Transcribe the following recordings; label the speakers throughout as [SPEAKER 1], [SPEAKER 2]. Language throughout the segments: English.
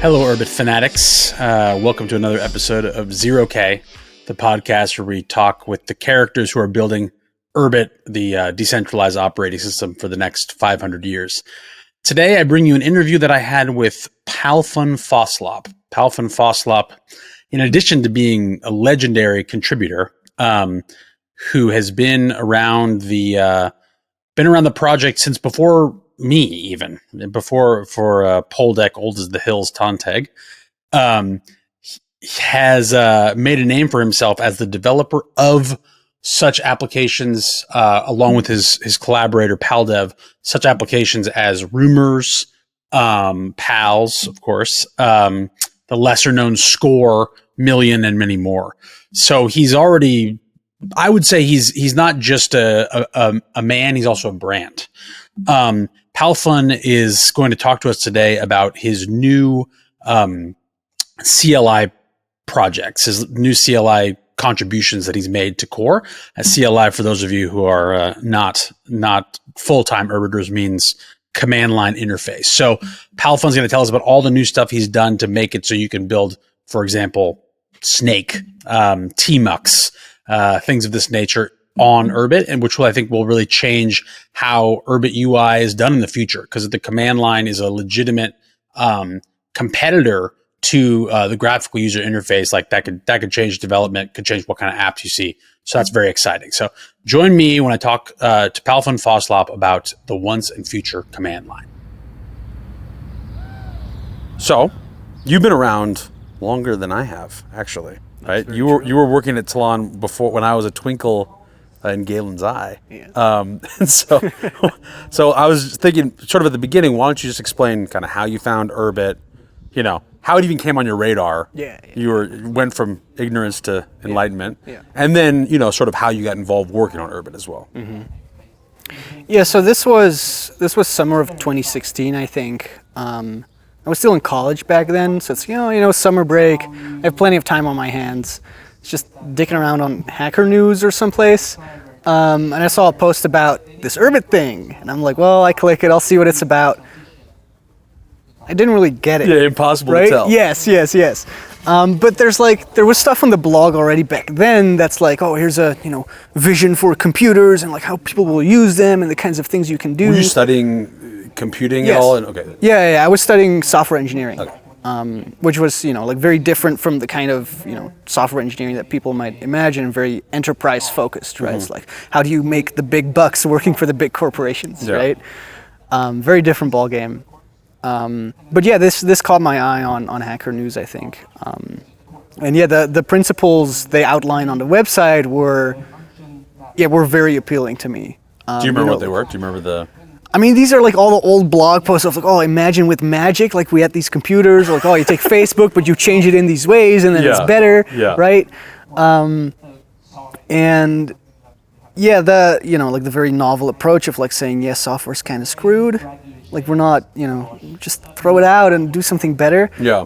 [SPEAKER 1] Hello, Urbit fanatics. Welcome to another episode of 0K, the podcast where we talk with the characters who are building Urbit, the decentralized operating system for the next 500 years. Today, I bring you an interview that I had with Palfun-foslup. Palfun-foslup, in addition to being a legendary contributor, who has been around the project since before me, even before for poldec, old as the hills, tonteg, has made a name for himself as the developer of such applications, along with his collaborator Paldev, such applications as Rumors, Pals, of course, the lesser known Score, Million, and many more. So he's already, I would say he's not just a man, he's also a brand. Palfun is going to talk to us today about his new CLI projects, his new CLI contributions that he's made to core. CLI, for those of you who are not full-time Urbiters, means command line interface. So Palfun's going to tell us about all the new stuff he's done to make it so you can build, for example, Snake, Tmux, things of this nature on Urbit, and which I think will really change how Urbit UI is done in the future, because the command line is a legitimate competitor to the graphical user interface. Like that could change development, could change what kind of apps you see. So that's very exciting. So join me when I talk to Palfun-foslup about the once and future command line. So you've been around longer than I have, actually, right? You were working at Talon before, when I was a twinkle in Galen's eye. Yeah. And so I was thinking, sort of at the beginning, why don't you just explain kind of how you found Urbit, how it even came on your radar. Yeah. You went from ignorance to enlightenment. Yeah. And then, sort of how you got involved working on Urbit as well. Mm-hmm.
[SPEAKER 2] Yeah, so this was summer of 2016, I think. I was still in college back then, so it's, summer break. I have plenty of time on my hands. It's just dicking around on Hacker News or someplace. And I saw a post about this Urbit thing. And I'm like, well, I click it, I'll see what it's about. I didn't really get it.
[SPEAKER 1] Yeah, impossible
[SPEAKER 2] right?
[SPEAKER 1] to tell.
[SPEAKER 2] Yes. But there was stuff on the blog already back then that's like, oh, here's a, vision for computers and like how people will use them and the kinds of things you can do.
[SPEAKER 1] Were you studying computing at all? Okay.
[SPEAKER 2] Yeah, I was studying software engineering.
[SPEAKER 1] Okay.
[SPEAKER 2] Which was, very different from the kind of, software engineering that people might imagine, very enterprise focused, right? Mm-hmm. It's like, how do you make the big bucks working for the big corporations, right? Very different ball game. But yeah, this caught my eye on Hacker News, I think. And yeah, the principles they outline on the website were very appealing to me.
[SPEAKER 1] Do you remember what they were? Do you remember the...
[SPEAKER 2] I mean, these are like all the old blog posts of like, oh, imagine with magic, like we had these computers, like, oh, you take Facebook, but you change it in these ways and then it's better, right? And yeah, like the very novel approach of like saying, yes, software's kind of screwed. Like we're not, just throw it out and do something better. Yeah.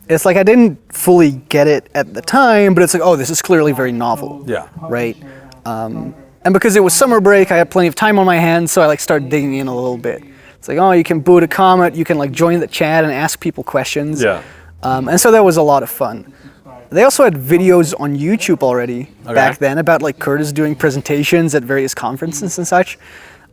[SPEAKER 2] It's like I didn't fully get it at the time, but it's like, oh, this is clearly very novel. Yeah. Right? And because it was summer break, I had plenty of time on my hands, so I started digging in a little bit. It's like, oh, you can boot a comment, you can join the chat and ask people questions. Yeah. And so that was a lot of fun. They also had videos on YouTube already back then about Curtis doing presentations at various conferences and such.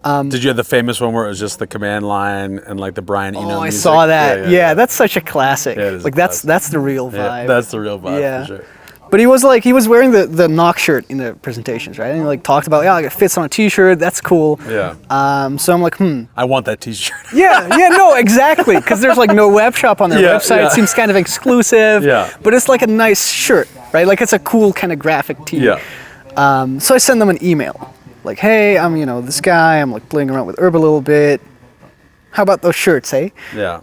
[SPEAKER 1] Did you have the famous one where it was just the command line and the Brian Eno music?
[SPEAKER 2] I saw that. Yeah, that's such a classic.
[SPEAKER 1] Yeah,
[SPEAKER 2] that's the real vibe. Yeah,
[SPEAKER 1] that's the real vibe for sure.
[SPEAKER 2] But he was wearing the knock shirt in the presentations, right? And he talked about, it fits on a t-shirt, that's cool. Yeah. So I'm like,
[SPEAKER 1] I want that t-shirt.
[SPEAKER 2] No, exactly. Because there's no web shop on their website. Yeah. It seems kind of exclusive. Yeah. But it's a nice shirt, right? It's a cool kind of graphic tee. Yeah. So I send them an email. Like, hey, I'm, this guy, I'm playing around with Urbit a little bit. How about those shirts, eh? Yeah.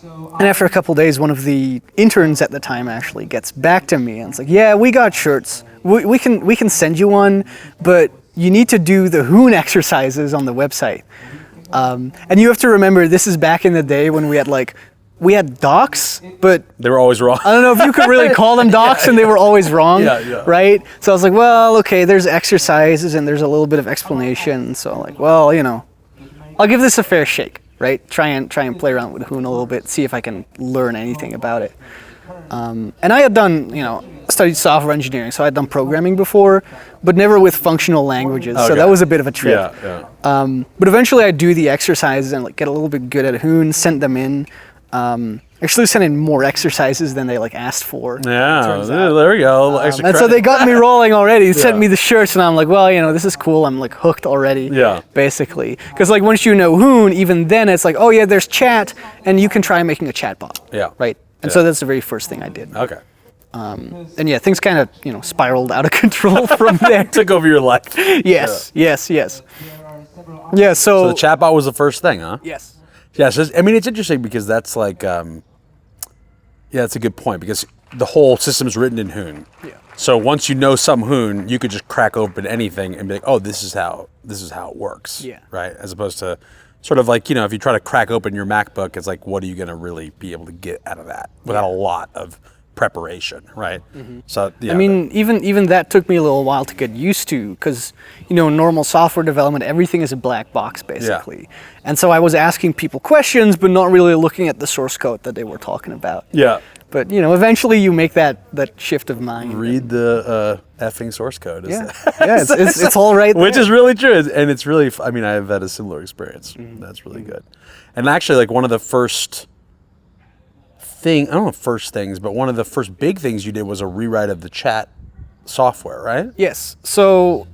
[SPEAKER 2] And after a couple days, one of the interns at the time actually gets back to me and it's like, yeah, we got shirts. We can send you one, but you need to do the Hoon exercises on the website. And you have to remember, this is back in the day when we had docs, but
[SPEAKER 1] they were always wrong.
[SPEAKER 2] I don't know if you could really call them docs, and they were always wrong, right? So I was like, well, okay, there's exercises and there's a little bit of explanation. So I'm like, well, I'll give this a fair shake. right? Try and play around with Hoon a little bit, see if I can learn anything about it. And I had done, studied software engineering, so I had done programming before, but never with functional languages. Okay. So that was a bit of a trip. But eventually I do the exercises and like get a little bit good at Hoon, sent them in. Actually sent in more exercises than they like asked for.
[SPEAKER 1] Yeah, there we go.
[SPEAKER 2] And so they got me rolling already. Sent me the shirts, and I'm like, well, this is cool. I'm like hooked already. Yeah. Basically, because like once you know Hoon, even then it's like, oh yeah, there's chat, and you can try making a chatbot. Yeah. Right. And so that's the very first thing I did.
[SPEAKER 1] Okay.
[SPEAKER 2] And yeah, things kind of spiraled out of control from there.
[SPEAKER 1] Took over your life.
[SPEAKER 2] Yes. Yeah. Yeah.
[SPEAKER 1] So the chatbot was the first thing, huh?
[SPEAKER 2] Yes.
[SPEAKER 1] Yeah, so it's interesting because that's like, that's a good point because the whole system's written in Hoon. Yeah. So once you know some Hoon, you could just crack open anything and be like, oh, this is how it works. Yeah. Right. As opposed to sort of like, if you try to crack open your MacBook, it's like, what are you going to really be able to get out of that without a lot of preparation, right? Mm-hmm. So yeah,
[SPEAKER 2] even that took me a little while to get used to because normal software development, everything is a black box basically. Yeah. And so I was asking people questions but not really looking at the source code that they were talking about. Yeah. But eventually you make that shift of mind.
[SPEAKER 1] Read the effing source code.
[SPEAKER 2] It's all right there.
[SPEAKER 1] Which is really true, and it's really. I've had a similar experience. Mm-hmm. That's really good. And actually, like one of the first I don't know first things, but one of the first big things you did was a rewrite of the chat software, right?
[SPEAKER 2] Yes. So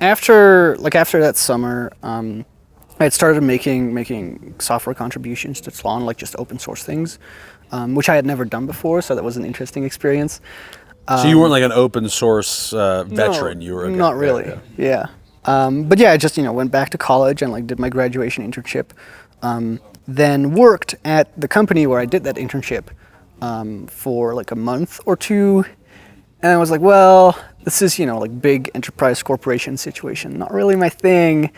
[SPEAKER 2] after that summer, I had started making software contributions to Tlon, like just open source things, which I had never done before. So that was an interesting experience.
[SPEAKER 1] So you weren't like an open source veteran. You were
[SPEAKER 2] not really. Yeah. But yeah, I just went back to college and like did my graduation internship. Then worked at the company where I did that internship for like a month or two, and I was like, well, this is like big enterprise corporation situation, not really my thing.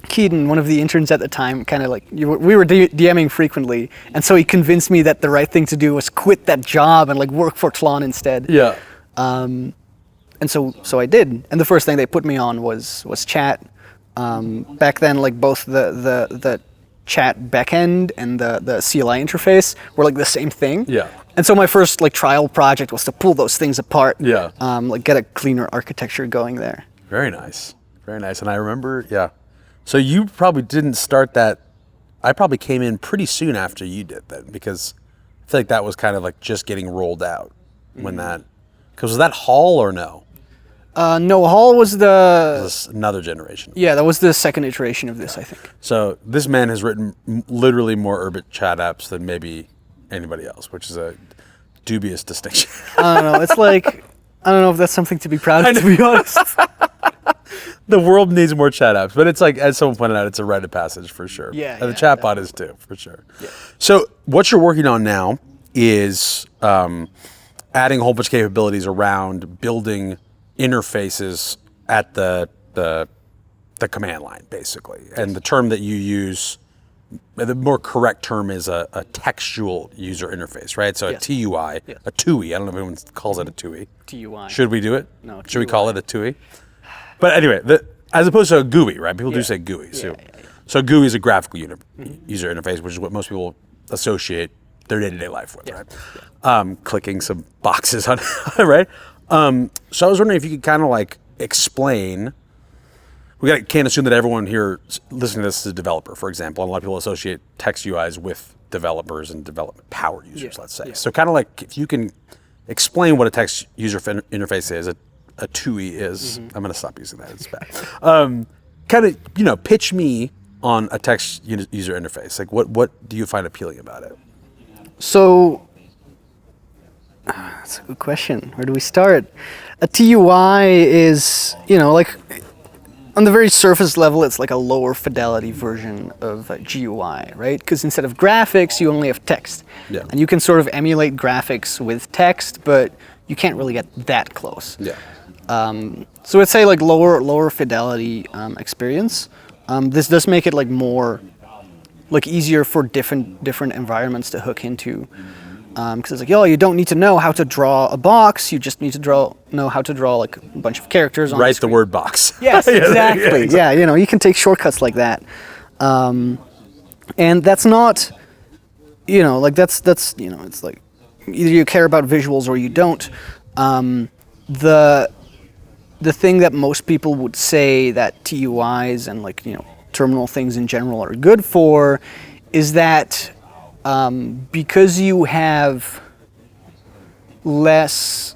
[SPEAKER 2] Keaton, one of the interns at the time, kind of like we were DMing frequently, and so he convinced me that the right thing to do was quit that job and like work for Tlon instead. Yeah. And so I did, and the first thing they put me on was chat. Back then, like both the chat backend and the CLI interface were like the same thing. Yeah. And so my first like trial project was to pull those things apart. Yeah. Like get a cleaner architecture going there.
[SPEAKER 1] Very nice. Very nice. And I remember, So you probably didn't start that. I probably came in pretty soon after you did that because I feel like that was kind of like just getting rolled out when that. Because was that Hall or no?
[SPEAKER 2] No, Hall was
[SPEAKER 1] another generation.
[SPEAKER 2] Yeah, that was the second iteration of this, I think.
[SPEAKER 1] So this man has written literally more Urbit chat apps than maybe anybody else, which is a dubious distinction.
[SPEAKER 2] I don't know. It's like, I don't know if that's something to be proud of, to be honest.
[SPEAKER 1] The world needs more chat apps, but it's like, as someone pointed out, it's a rite of passage for sure. Yeah. And the chatbot is too, for sure. Yeah. So what you're working on now is adding a whole bunch of capabilities around building interfaces at the command line, basically. And the term that you use, the more correct term is a textual user interface, right? So a TUI, a TUI. I don't know if anyone calls it a TUI.
[SPEAKER 2] TUI.
[SPEAKER 1] Should we do it?
[SPEAKER 2] No.
[SPEAKER 1] Should we call it a TUI? But anyway, as opposed to a GUI, right? People do say GUI. So GUI is a graphical user interface, which is what most people associate their day-to-day life with, right? Yeah. Clicking some boxes on, right? So I was wondering if you could kind of like explain. Can't assume that everyone here listening to this is a developer, for example. And a lot of people associate text UIs with developers and development power users, let's say. Yeah. So kind of like if you can explain what a text user interface is, a TUI is. Mm-hmm. I'm going to stop using that. It's bad. Kind of, pitch me on a text user interface. Like what do you find appealing about it?
[SPEAKER 2] So. That's a good question. Where do we start? A TUI is, like on the very surface level, it's like a lower fidelity version of a GUI, right? Because instead of graphics, you only have text. Yeah. And you can sort of emulate graphics with text, but you can't really get that close. Yeah. So I'd say like lower fidelity experience. This does make it like more, like easier for different environments to hook into. Because it's like, you don't need to know how to draw a box. You just need to know how to draw like a bunch of characters on
[SPEAKER 1] the word box.
[SPEAKER 2] Yes, exactly. Yeah, you can take shortcuts like that. And that's not, like that's it's like either you care about visuals or you don't. The thing that most people would say that TUIs and terminal things in general are good for is that because you have less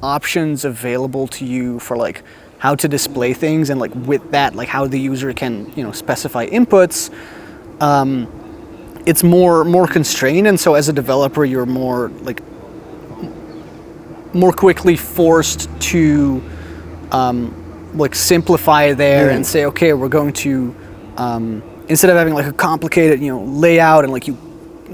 [SPEAKER 2] options available to you for how to display things, and with that how the user can specify inputs, it's more constrained, and so as a developer you're more quickly forced to simplify there and say, okay, we're going to instead of having a complicated layout and you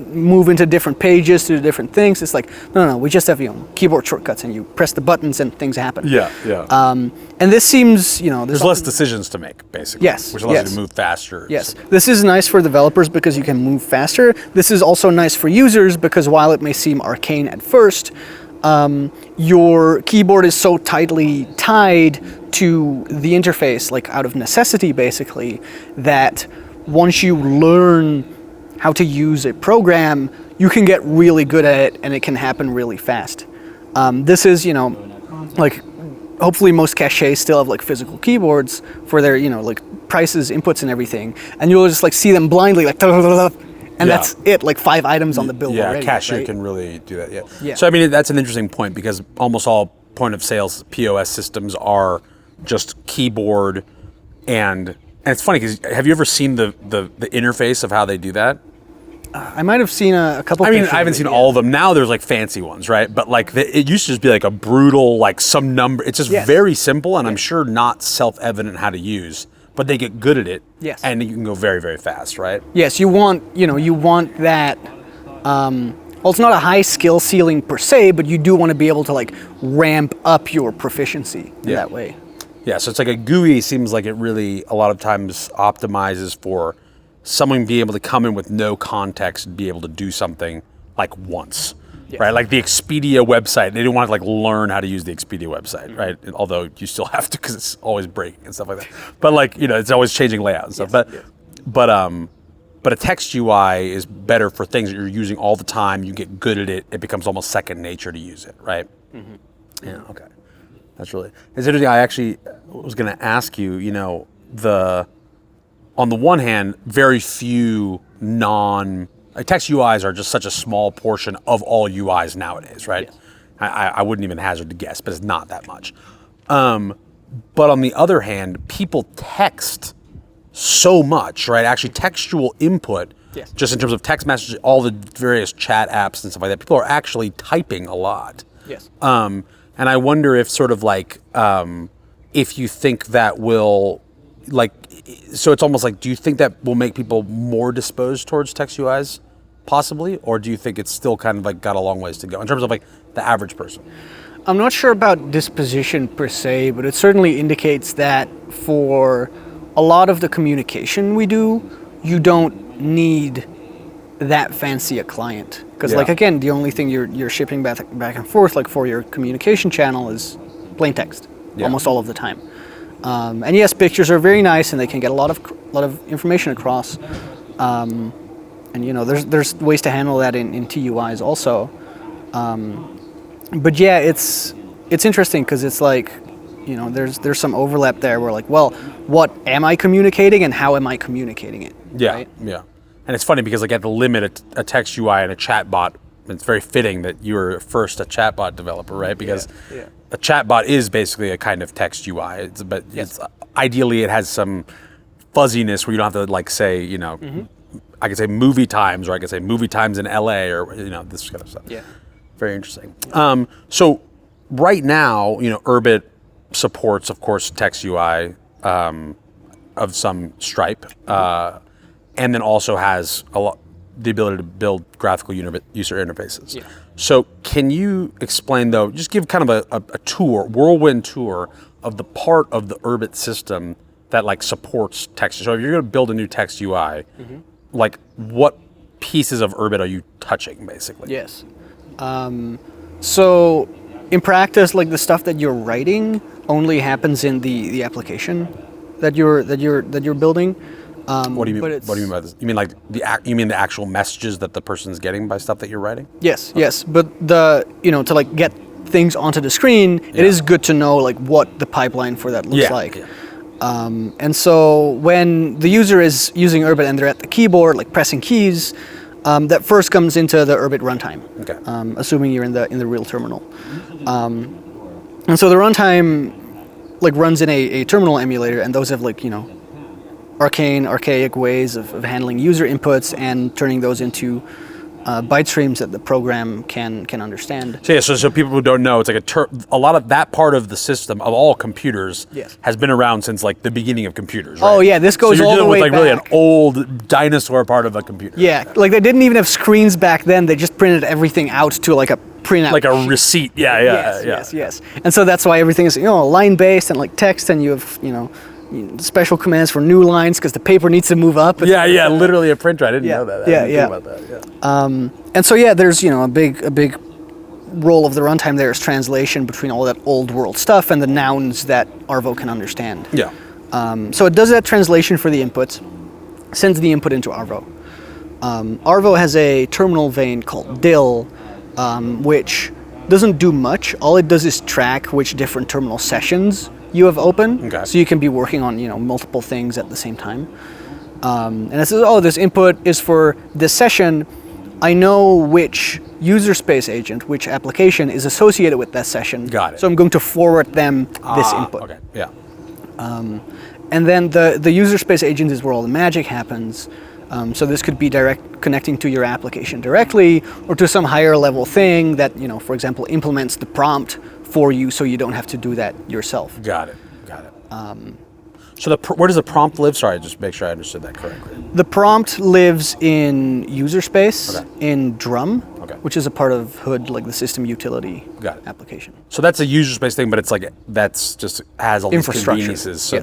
[SPEAKER 2] move into different pages to do different things, it's no, we just have keyboard shortcuts and you press the buttons and things happen. And this seems
[SPEAKER 1] there's less decisions to make, basically.
[SPEAKER 2] Yes,
[SPEAKER 1] which allows you to move faster.
[SPEAKER 2] Yes, this is nice for developers because you can move faster. This is also nice for users because while it may seem arcane at first, your keyboard is so tightly tied to the interface, out of necessity basically, that once you learn how to use a program, you can get really good at it and it can happen really fast. This is, hopefully most caches still have physical keyboards for their, prices, inputs and everything. And you'll just see them blindly and that's it, 5 items on the bill already.
[SPEAKER 1] Yeah, cache can really do that, yeah. So, I mean, that's an interesting point because almost all point of sales POS systems are just keyboard and it's funny because have you ever seen the interface of how they do that?
[SPEAKER 2] I might have seen a couple.
[SPEAKER 1] I mean, I haven't seen all of them. Now there's fancy ones, right? But it used to just be a brutal some number. It's just very simple, and I'm sure not self-evident how to use. But they get good at it, and you can go very, very fast, right?
[SPEAKER 2] Yes, you want that. Well, it's not a high skill ceiling per se, but you do want to be able to ramp up your proficiency in that way.
[SPEAKER 1] Yeah, so it's a GUI seems like it really a lot of times optimizes for someone being able to come in with no context and be able to do something once, right? The Expedia website, they didn't want to learn how to use the Expedia website, right? Although you still have to because it's always breaking and stuff like that. But it's always changing layout and stuff. But a text UI is better for things that you're using all the time. You get good at it. It becomes almost second nature to use it, right? Mm-hmm. Yeah. Okay. It's interesting. I actually was going to ask you, on the one hand, very few text UIs are just such a small portion of all UIs nowadays, right? Yes. I wouldn't even hazard to guess, but it's not that much. But on the other hand, people text so much, right? Actually, textual input, just in terms of text messages, all the various chat apps and stuff like that, people are actually typing a lot.
[SPEAKER 2] Yes.
[SPEAKER 1] And I wonder if sort of if you think that will so it's almost do you think that will make people more disposed towards text UIs possibly, or do you think it's still kind of got a long ways to go in terms of the average person?
[SPEAKER 2] I'm not sure about disposition per se, but it certainly indicates that for a lot of the communication we do, you don't need that fancy a client. Because again, the only thing you're shipping back and forth for your communication channel is plain text almost all of the time. And yes, pictures are very nice and they can get a lot of information across. And there's ways to handle that in TUIs also. But yeah, it's interesting because it's there's some overlap there where what am I communicating and how am I communicating it?
[SPEAKER 1] Yeah,
[SPEAKER 2] right?
[SPEAKER 1] Yeah. And it's funny because at the limit, a text UI and a chatbot, it's very fitting that you were first a chatbot developer, right? Because a chatbot is basically a kind of text UI. It's ideally it has some fuzziness where you don't have to say, I could say movie times, or I could say movie times in LA, or this kind of stuff.
[SPEAKER 2] Yeah.
[SPEAKER 1] Very interesting. So right now, Urbit supports, of course, text UI of some stripe, and then also has the ability to build graphical user interfaces. Yeah. So can you explain, though, just give kind of a tour, whirlwind tour of the part of the Urbit system that supports text. So if you're going to build a new text UI, what pieces of Urbit are you touching, basically?
[SPEAKER 2] Yes. So in practice, the stuff that you're writing only happens in the application that you're building.
[SPEAKER 1] What do you mean by this? You mean like the actual messages that the person's getting by stuff that you're writing?
[SPEAKER 2] Yes, yes. But to like get things onto the screen, it is good to know like what the pipeline for that looks like. Yeah. And so when the user is using Urbit and they're at the keyboard, like pressing keys, that first comes into the Urbit runtime. Okay. Assuming you're in the real terminal. And so the runtime like runs in a terminal emulator, and those have like, archaic ways of handling user inputs and turning those into byte streams that the program can understand.
[SPEAKER 1] So people who don't know, it's like a lot of that part of the system of all computers has been around since like the beginning of computers. Right?
[SPEAKER 2] Oh yeah, this goes all the way back.
[SPEAKER 1] So you're dealing with like really an old dinosaur part of a computer.
[SPEAKER 2] Yeah, like they didn't even have screens back then. They just printed everything out to like a printout.
[SPEAKER 1] Like a receipt.
[SPEAKER 2] Yes. And so that's why everything is line based and like text, and you have special commands for new lines because the paper needs to move up.
[SPEAKER 1] Literally a printer. I didn't know that. I didn't think about that.
[SPEAKER 2] And so there's a big role of the runtime there is translation between all that old world stuff and the nouns that Arvo can understand.
[SPEAKER 1] Yeah.
[SPEAKER 2] So it does that translation for the inputs, sends the input into Arvo. Arvo has a terminal vein called dill, which doesn't do much. All it does is track which different terminal sessions you have open, so you can be working on multiple things at the same time. And it says, this input is for this session. I know which user space agent, which application is associated with that session.
[SPEAKER 1] Got it.
[SPEAKER 2] So I'm going to forward them this input.
[SPEAKER 1] Okay. Yeah.
[SPEAKER 2] And then the user space agent is where all the magic happens. So this could be connecting to your application directly, or to some higher level thing that for example, implements the prompt for you, so you don't have to do that yourself.
[SPEAKER 1] Got it. So where does the prompt live? Sorry, just make sure I understood that correctly.
[SPEAKER 2] The prompt lives in user space, in Drum, which is a part of Hood, like the system utility application.
[SPEAKER 1] So that's a user space thing, but it's like that's just has all these conveniences. So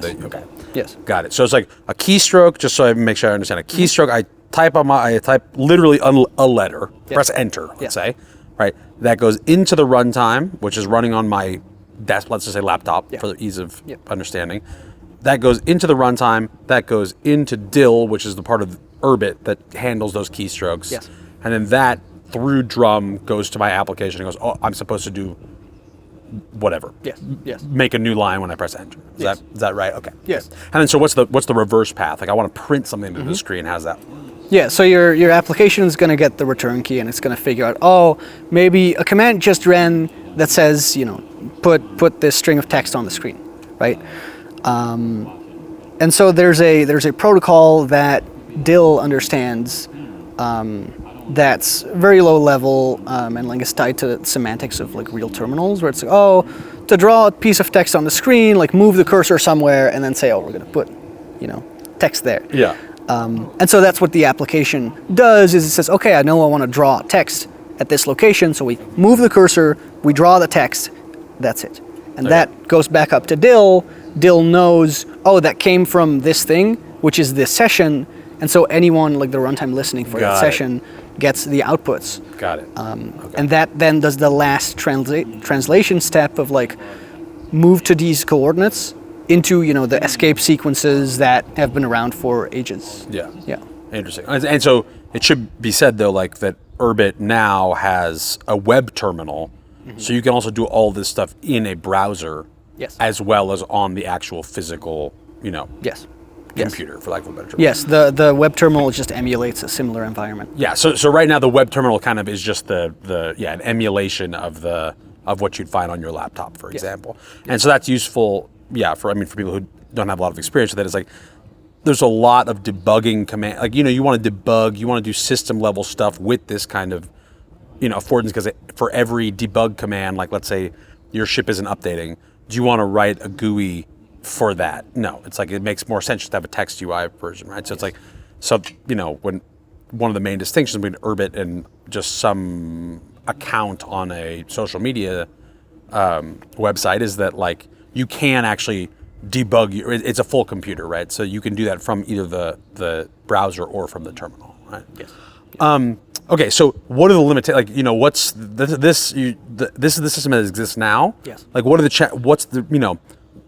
[SPEAKER 2] Yes.
[SPEAKER 1] Got it. So it's like a keystroke. Just so I make sure I understand, a keystroke. I type literally a letter. Press enter. Let's say. Right, that goes into the runtime, which is running on my desk, let's just say laptop, for the ease of understanding. That goes into the runtime, that goes into dill, which is the part of Urbit that handles those keystrokes. Yes. And then that, through Drum, goes to my application and goes, I'm supposed to do whatever.
[SPEAKER 2] Yes.
[SPEAKER 1] Make a new line when I press enter. Is that right? Okay.
[SPEAKER 2] Yes.
[SPEAKER 1] And then so what's the reverse path? Like I want to print something to the screen. How's that?
[SPEAKER 2] Yeah, so your application is going to get the return key, and it's going to figure out, maybe a command just ran that says, put this string of text on the screen, right? And so there's a protocol that dill understands that's very low level and like it's tied to semantics of like real terminals, where it's like, to draw a piece of text on the screen, like move the cursor somewhere and then say, we're going to put, text there.
[SPEAKER 1] Yeah.
[SPEAKER 2] And so that's what the application does, is it says, I know I want to draw text at this location, so we move the cursor, we draw the text, that's it. And that goes back up to dill. Dill knows, that came from this thing, which is this session, and so anyone, like the runtime listening for that session, gets the outputs.
[SPEAKER 1] Got it.
[SPEAKER 2] And that then does the last translation step of like, move to these coordinates into the escape sequences that have been around for ages.
[SPEAKER 1] Yeah. Interesting. And so it should be said though, like that Urbit now has a web terminal, so you can also do all this stuff in a browser, as well as on the actual physical, computer, for lack of a better term.
[SPEAKER 2] Yes, the web terminal just emulates a similar environment.
[SPEAKER 1] Yeah. So right now the web terminal kind of is just an emulation of what you'd find on your laptop, for example, and so that's useful. Yeah, for people who don't have a lot of experience with it, it's like there's a lot of debugging command. Like you want to debug, you want to do system level stuff with this kind of affordance, because for every debug command, like let's say your ship isn't updating, do you want to write a GUI for that? No, it's like it makes more sense just to have a text UI version, right? So it's like when one of the main distinctions between Urbit and just some account on a social media website is that like you can actually debug it's a full computer, right? So you can do that from either the browser or from the terminal, right? Yes. Okay, so what are the limitations? Like, what's this is the system that exists now?
[SPEAKER 2] Yes.
[SPEAKER 1] Like, what are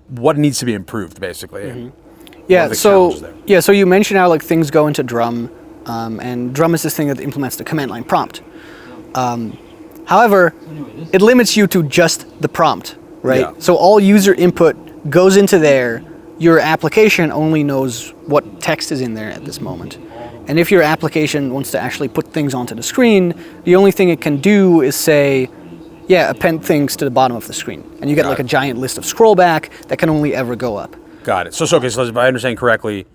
[SPEAKER 1] what needs to be improved, basically?
[SPEAKER 2] Yeah. So you mentioned how like things go into drum, and drum is this thing that implements the command line prompt. However, it limits you to just the prompt, right?
[SPEAKER 1] Yeah.
[SPEAKER 2] So all user input goes into there. Your application only knows what text is in there at this moment. And if your application wants to actually put things onto the screen, the only thing it can do is say, yeah, append things to the bottom of the screen. And you get like a giant list of scroll back that can only ever go up.
[SPEAKER 1] Got it. So if I understand correctly,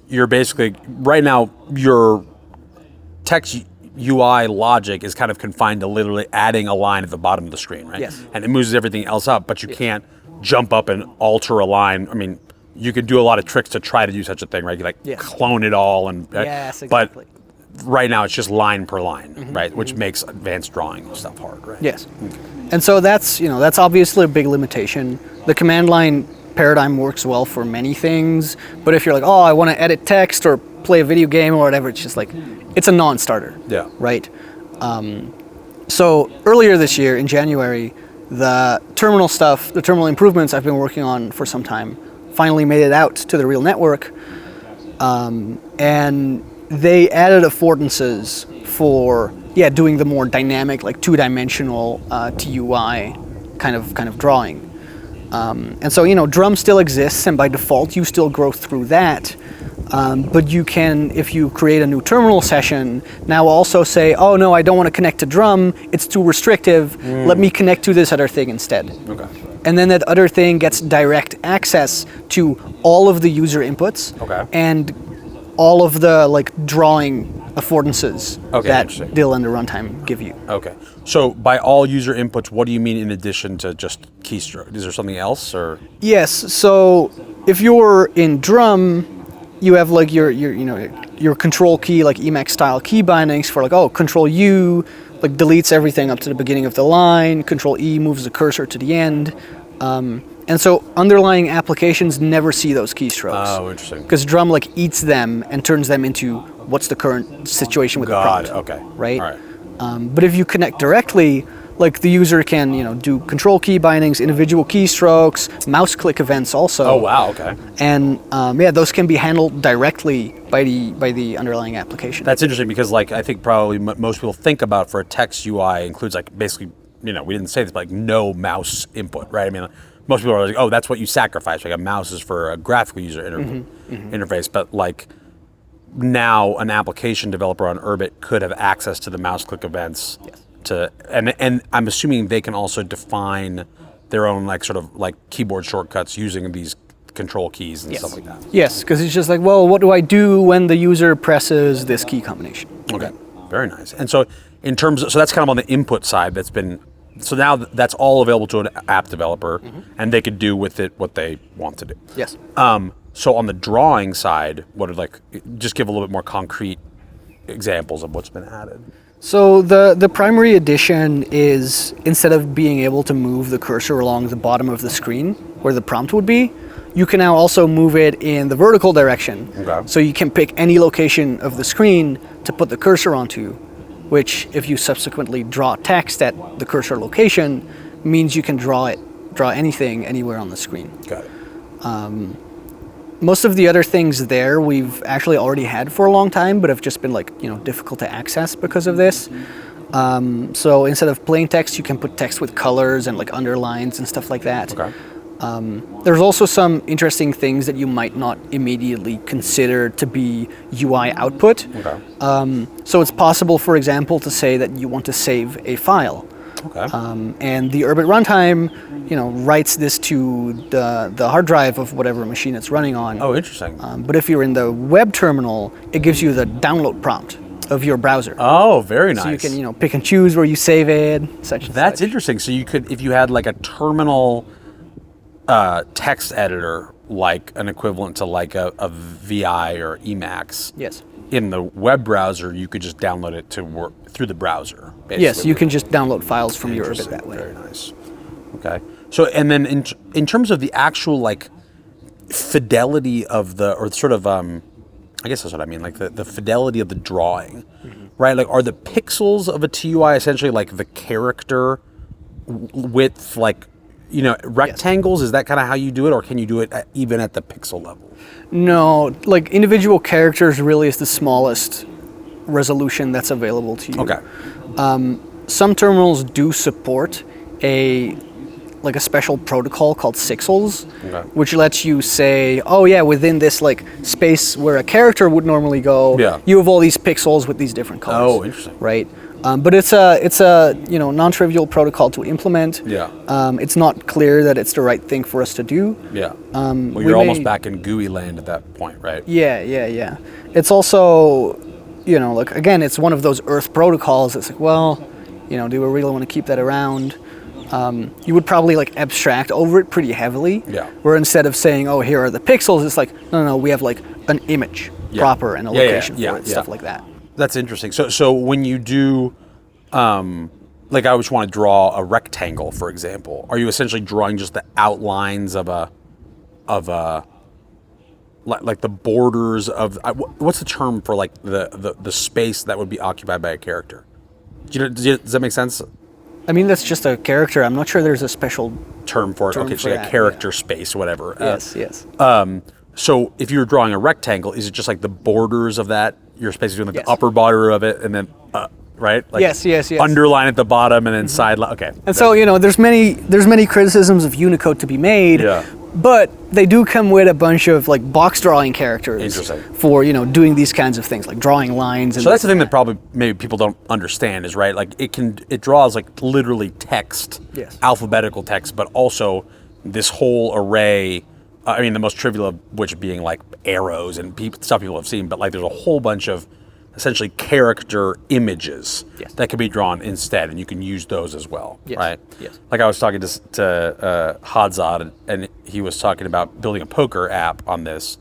[SPEAKER 1] you're basically, right now, your text UI logic is kind of confined to literally adding a line at the bottom of the screen, right?
[SPEAKER 2] Yes.
[SPEAKER 1] And it moves everything else up, but you can't jump up and alter a line. I mean, you could do a lot of tricks to try to do such a thing, right? You like clone it all, and
[SPEAKER 2] yes, exactly.
[SPEAKER 1] But right now it's just line per line, right? Which makes advanced drawing stuff hard, right?
[SPEAKER 2] Yes. Okay. And so that's obviously a big limitation. The command line paradigm works well for many things, but if you're like, oh, I want to edit text or play a video game or whatever, it's just like, it's a non-starter.
[SPEAKER 1] Yeah.
[SPEAKER 2] Right? So earlier this year, in January, the terminal improvements I've been working on for some time, finally made it out to the real network, and they added affordances for doing the more dynamic, like two-dimensional TUI kind of drawing. And so drum still exists, and by default you still grow through that. But you can, if you create a new terminal session, now also say, oh no, I don't want to connect to drum, it's too restrictive, let me connect to this other thing instead.
[SPEAKER 1] Okay.
[SPEAKER 2] And then that other thing gets direct access to all of the user inputs and all of the like drawing affordances that DIL and the runtime give you.
[SPEAKER 1] Okay. So by all user inputs, what do you mean in addition to just keystroke? Is there something else, or?
[SPEAKER 2] Yes. So if you're in drum, you have like your control key, like Emacs style key bindings for like, control U like deletes everything up to the beginning of the line, control E moves the cursor to the end. And so underlying applications never see those keystrokes.
[SPEAKER 1] Oh, interesting.
[SPEAKER 2] Because drum like eats them and turns them into what's the current situation with the prompt.
[SPEAKER 1] Okay.
[SPEAKER 2] Right?
[SPEAKER 1] All right.
[SPEAKER 2] But if you connect directly, like the user can, do control key bindings, individual keystrokes, mouse click events also.
[SPEAKER 1] Oh wow, okay.
[SPEAKER 2] And those can be handled directly by the underlying application.
[SPEAKER 1] That's interesting because like I think probably most people think about for a text UI includes like basically, we didn't say this, but like no mouse input, right? I mean, most people are like, oh, that's what you sacrifice. Like a mouse is for a graphical user interface, but like now an application developer on Urbit could have access to the mouse click events.
[SPEAKER 2] Yes.
[SPEAKER 1] And I'm assuming they can also define their own like sort of like keyboard shortcuts using these control keys and stuff like that.
[SPEAKER 2] Yes, because it's just like, well, what do I do when the user presses this key combination?
[SPEAKER 1] Okay, very nice. And so in terms of, so that's kind of on the input side so now that's all available to an app developer and they could do with it what they want to do.
[SPEAKER 2] Yes.
[SPEAKER 1] So on the drawing side, just give a little bit more concrete examples of what's been added.
[SPEAKER 2] So the primary addition is, instead of being able to move the cursor along the bottom of the screen where the prompt would be, you can now also move it in the vertical direction.
[SPEAKER 1] Okay.
[SPEAKER 2] So you can pick any location of the screen to put the cursor onto, which if you subsequently draw text at the cursor location, means you can draw anything anywhere on the screen.
[SPEAKER 1] Got it.
[SPEAKER 2] Most of the other things there we've actually already had for a long time, but have just been difficult to access because of this. So instead of plain text, you can put text with colors and like underlines and stuff like that.
[SPEAKER 1] Okay.
[SPEAKER 2] There's also some interesting things that you might not immediately consider to be UI output.
[SPEAKER 1] Okay.
[SPEAKER 2] So it's possible, for example, to say that you want to save a file.
[SPEAKER 1] Okay.
[SPEAKER 2] And the Urbit runtime, writes this to the hard drive of whatever machine it's running on.
[SPEAKER 1] Oh, interesting.
[SPEAKER 2] But if you're in the web terminal, it gives you the download prompt of your browser.
[SPEAKER 1] Oh, very nice.
[SPEAKER 2] So you can, pick and choose where you save it, such.
[SPEAKER 1] That's interesting. So you could, if you had like a terminal text editor, like an equivalent to like a VI or Emacs.
[SPEAKER 2] Yes.
[SPEAKER 1] In the web browser, you could just download it to work through the browser. Basically.
[SPEAKER 2] Yes, you can just download files from your Urbit that way.
[SPEAKER 1] Very nice. Okay. So, and then in terms of the actual like fidelity of I guess that's what I mean, like the fidelity of the drawing, right? Like, are the pixels of a TUI essentially like the character width, like rectangles, is that kind of how you do it, or can you do it even at the pixel level?
[SPEAKER 2] No, like individual characters really is the smallest resolution that's available to you.
[SPEAKER 1] Okay.
[SPEAKER 2] Some terminals do support a special protocol called Sixels, which lets you say, oh yeah, within this like space where a character would normally go, you have all these pixels with these different colors.
[SPEAKER 1] Oh, interesting.
[SPEAKER 2] Right. But it's a non-trivial protocol to implement.
[SPEAKER 1] Yeah.
[SPEAKER 2] It's not clear that it's the right thing for us to do.
[SPEAKER 1] Yeah. Well, you're almost back in GUI land at that point, right?
[SPEAKER 2] Yeah. It's also, again, it's one of those Earth protocols. It's like, well, do we really want to keep that around? You would probably like abstract over it pretty heavily. Yeah. Where instead of saying, oh, here are the pixels, it's like, no, we have like an image proper and a location for it, stuff like that.
[SPEAKER 1] That's interesting. So when you do, like I just want to draw a rectangle, for example, are you essentially drawing just the outlines of like the borders of, what's the term for like the space that would be occupied by a character? Does that make sense?
[SPEAKER 2] I mean, that's just a character. I'm not sure there's a special
[SPEAKER 1] term for it. Okay, so like a character space, whatever.
[SPEAKER 2] Yes.
[SPEAKER 1] So if you're drawing a rectangle, is it just like the borders of that? Your space is doing like the upper border of it, and then right? Like
[SPEAKER 2] yes.
[SPEAKER 1] Underline at the bottom, and then side. Okay.
[SPEAKER 2] And so there's many criticisms of Unicode to be made.
[SPEAKER 1] Yeah.
[SPEAKER 2] But they do come with a bunch of like box drawing characters.
[SPEAKER 1] Interesting.
[SPEAKER 2] For doing these kinds of things like drawing lines. And
[SPEAKER 1] so that's the thing that probably maybe people don't understand is right. Like it draws like literally text, alphabetical text, but also this whole array. I mean, the most trivial of which being like arrows and stuff people have seen, but like there's a whole bunch of essentially character images that can be drawn instead, and you can use those as well, right?
[SPEAKER 2] Yes.
[SPEAKER 1] Like I was talking to Hadzad, and he was talking about building a poker app on this,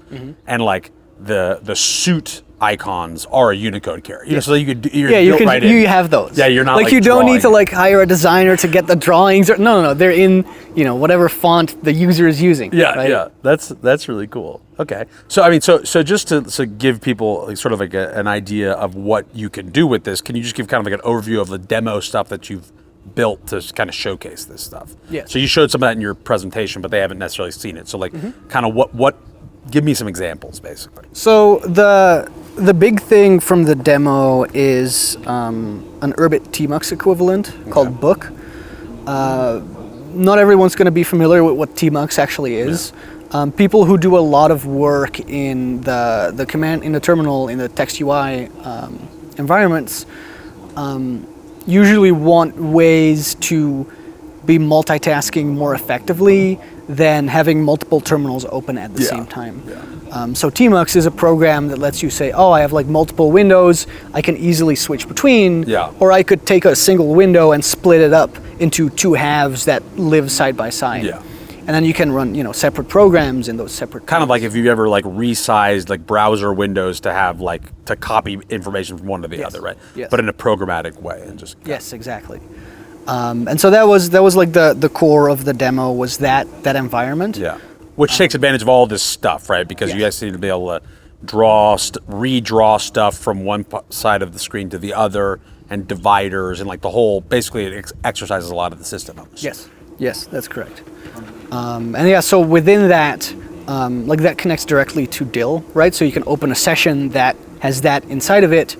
[SPEAKER 1] and like the suit icons are a Unicode character. So you could you
[SPEAKER 2] have those.
[SPEAKER 1] Yeah, you're not
[SPEAKER 2] like you don't need to like hire a designer to get the drawings. No, they're in whatever font the user is using.
[SPEAKER 1] Yeah. That's really cool. Okay, so I mean, so just to give people like sort of like an idea of what you can do with this, can you just give kind of like an overview of the demo stuff that you've built to kind of showcase this stuff?
[SPEAKER 2] Yes.
[SPEAKER 1] So you showed some of that in your presentation, but they haven't necessarily seen it. So like, kind of what? Give me some examples, basically.
[SPEAKER 2] So the big thing from the demo is an Urbit tmux equivalent called Book. Not everyone's going to be familiar with what tmux actually is. People who do a lot of work in the command in the terminal in the text UI environments usually want ways to be multitasking more effectively than having multiple terminals open at the same time. So tmux is a program that lets you say, oh, I have like multiple windows, I can easily switch between, or I could take a single window and split it up into two halves that live side by side. And then you can run, separate programs in those separate
[SPEAKER 1] kind of like if you ever like resized like browser windows to have like to copy information from one to the other, right? But in a programmatic way and just
[SPEAKER 2] Yes, exactly. And so that was like the core of the demo was that environment.
[SPEAKER 1] Yeah, which takes advantage of all this stuff, right? Because you guys need to be able to redraw stuff from one side of the screen to the other, and dividers and like the whole. Basically, it exercises a lot of the system.
[SPEAKER 2] Yes, that's correct. So within that, like that connects directly to DIL, right? So you can open a session that has that inside of it.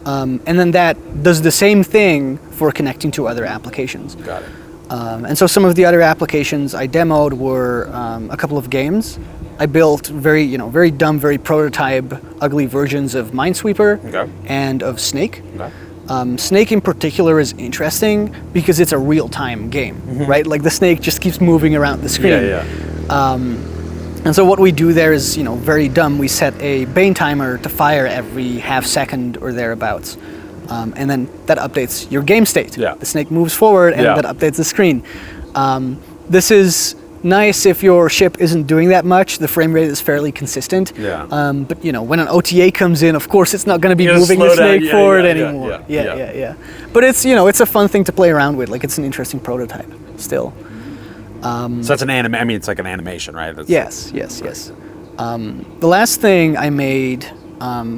[SPEAKER 2] And then that does the same thing for connecting to other applications.
[SPEAKER 1] Got it.
[SPEAKER 2] And so some of the other applications I demoed were a couple of games. I built very dumb, very prototype, ugly versions of Minesweeper and of Snake. Snake in particular is interesting because it's a real-time game, right? Like the snake just keeps moving around the screen. And so what we do there is, very dumb. We set a Bane timer to fire every half second or thereabouts. And then that updates your game state. The snake moves forward and that updates the screen. This is nice if your ship isn't doing that much. The frame rate is fairly consistent. But when an OTA comes in, of course it's not going to be moving the snake forward anymore. But it's it's a fun thing to play around with. Like it's an interesting prototype still.
[SPEAKER 1] So that's an it's like an animation, right?
[SPEAKER 2] Yes. The last thing I made,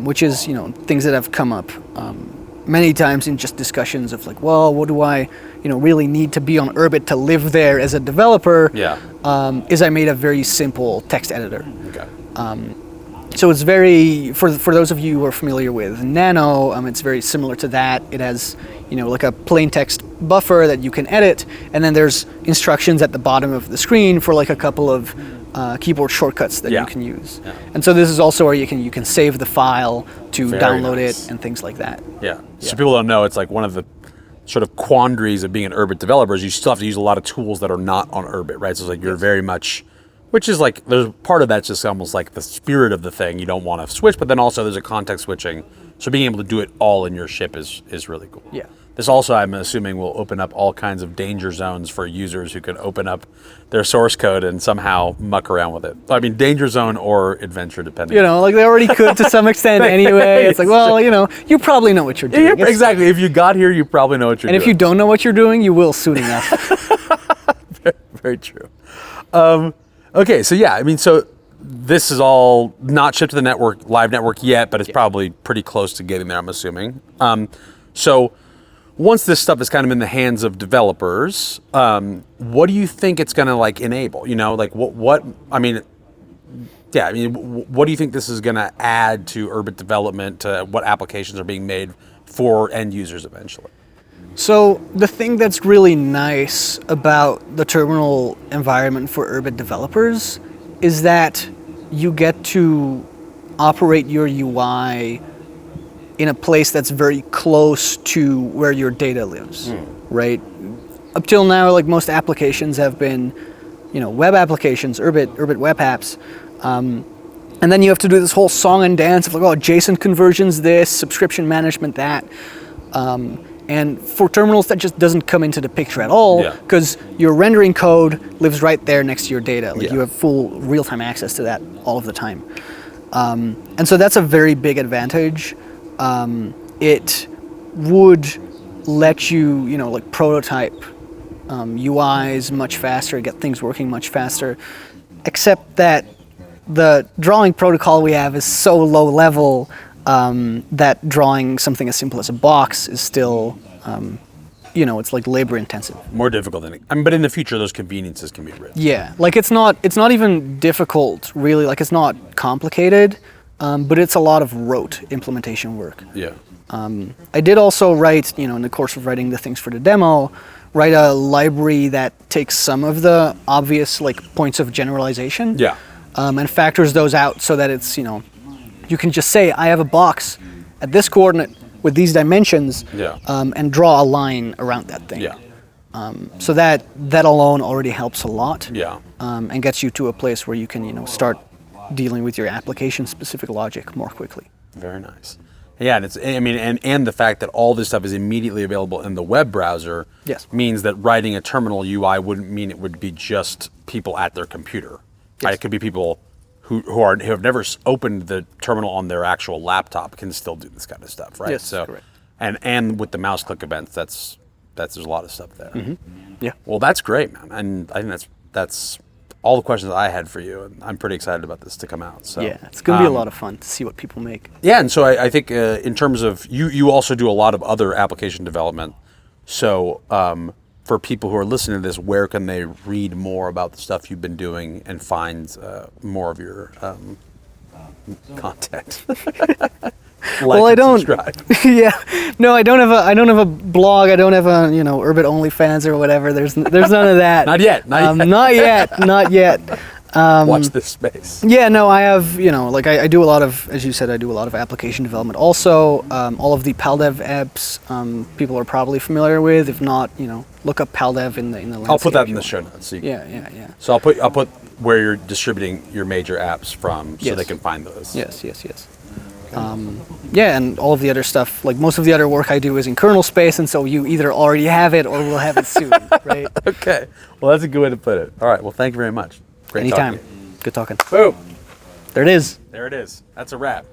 [SPEAKER 2] which is things that have come up many times in just discussions of like, well, what do I, really need to be on Urbit to live there as a developer?
[SPEAKER 1] Yeah.
[SPEAKER 2] Is I made a very simple text editor.
[SPEAKER 1] Okay.
[SPEAKER 2] So it's very, for those of you who are familiar with Nano, it's very similar to that. It has, like a plain text buffer that you can edit, and then there's instructions at the bottom of the screen for like a couple of keyboard shortcuts that you can use. Yeah. And so this is also where you can save the file to download it and things like that.
[SPEAKER 1] Yeah. So people don't know, it's like one of the sort of quandaries of being an Urbit developer is you still have to use a lot of tools that are not on Urbit, right? So it's like you're very much, which is like, there's part of that's just almost like the spirit of the thing. You don't want to switch, but then also there's a context switching. So being able to do it all in your ship is really cool.
[SPEAKER 2] Yeah.
[SPEAKER 1] This also, I'm assuming, will open up all kinds of danger zones for users who can open up their source code and somehow muck around with it. I mean, danger zone or adventure, depending.
[SPEAKER 2] Like they already could to some extent anyway. It's like, well, you probably know what you're doing.
[SPEAKER 1] Yeah, exactly. If you got here, you probably know what you're doing.
[SPEAKER 2] And if you don't know what you're doing, you will soon enough.
[SPEAKER 1] very, very true. Okay, so yeah, I mean, so this is all not shipped to the live network yet, but it's probably pretty close to getting there, I'm assuming. So once this stuff is kind of in the hands of developers, what do you think it's going to like enable? What do you think this is going to add to Urbit development, to what applications are being made for end users eventually?
[SPEAKER 2] So the thing that's really nice about the terminal environment for Urbit developers is that you get to operate your UI in a place that's very close to where your data lives, right? Up till now, like most applications have been, web applications, Urbit web apps, and then you have to do this whole song and dance of like, oh, JSON conversions this, subscription management that. And for terminals, that just doesn't come into the picture at all, because your rendering code lives right there next to your data. Like you have full real-time access to that all of the time. And so that's a very big advantage. It would let you, like prototype UIs much faster, get things working much faster, except that the drawing protocol we have is so low level that drawing something as simple as a box is still, it's like labor intensive.
[SPEAKER 1] More difficult than but in the future, those conveniences can be written.
[SPEAKER 2] Yeah, like it's not even difficult really. Like it's not complicated, but it's a lot of rote implementation work.
[SPEAKER 1] Yeah.
[SPEAKER 2] I did also write, in the course of writing the things for the demo, write a library that takes some of the obvious like points of generalization.
[SPEAKER 1] Yeah.
[SPEAKER 2] And factors those out so that it's, you can just say, I have a box at this coordinate with these dimensions, and draw a line around that thing.
[SPEAKER 1] Yeah.
[SPEAKER 2] So that alone already helps a lot.
[SPEAKER 1] Yeah.
[SPEAKER 2] And gets you to a place where you can, start dealing with your application-specific logic more quickly.
[SPEAKER 1] Very nice. Yeah, and the fact that all this stuff is immediately available in the web browser means that writing a terminal UI wouldn't mean it would be just people at their computer. Right? It could be people who have never opened the terminal on their actual laptop can still do this kind of stuff, right?
[SPEAKER 2] Yes,
[SPEAKER 1] so,
[SPEAKER 2] correct.
[SPEAKER 1] And with the mouse click events, there's a lot of stuff there.
[SPEAKER 2] Mm-hmm. Yeah.
[SPEAKER 1] Well, that's great, man, and I think that's all the questions I had for you, and I'm pretty excited about this to come out. So
[SPEAKER 2] yeah, it's gonna be a lot of fun to see what people make.
[SPEAKER 1] Yeah, and so I think in terms of you also do a lot of other application development. So for people who are listening to this, where can they read more about the stuff you've been doing and find more of your content?
[SPEAKER 2] Well, I don't.
[SPEAKER 1] Subscribe.
[SPEAKER 2] Yeah, no, I don't have a blog. I don't have a Urbit OnlyFans or whatever. There's none of that.
[SPEAKER 1] Not yet.
[SPEAKER 2] Not yet.
[SPEAKER 1] Watch this space.
[SPEAKER 2] Yeah, no, I have, like I do a lot of, as you said, I do a lot of application development. Also, all of the PalDev apps, people are probably familiar with. If not, look up PalDev in the landscape.
[SPEAKER 1] I'll put that in the show notes. So
[SPEAKER 2] yeah.
[SPEAKER 1] So I'll put where you're distributing your major apps from, so they can find those.
[SPEAKER 2] Yes. Yeah, and all of the other stuff, like most of the other work I do is in kernel space, and so you either already have it or will have it soon, right?
[SPEAKER 1] Okay. Well, that's a good way to put it. All right. Well, thank you very much. Great
[SPEAKER 2] Anytime.
[SPEAKER 1] talking to you.
[SPEAKER 2] Good talking.
[SPEAKER 1] Boom.
[SPEAKER 2] There it is.
[SPEAKER 1] There it is. That's a wrap.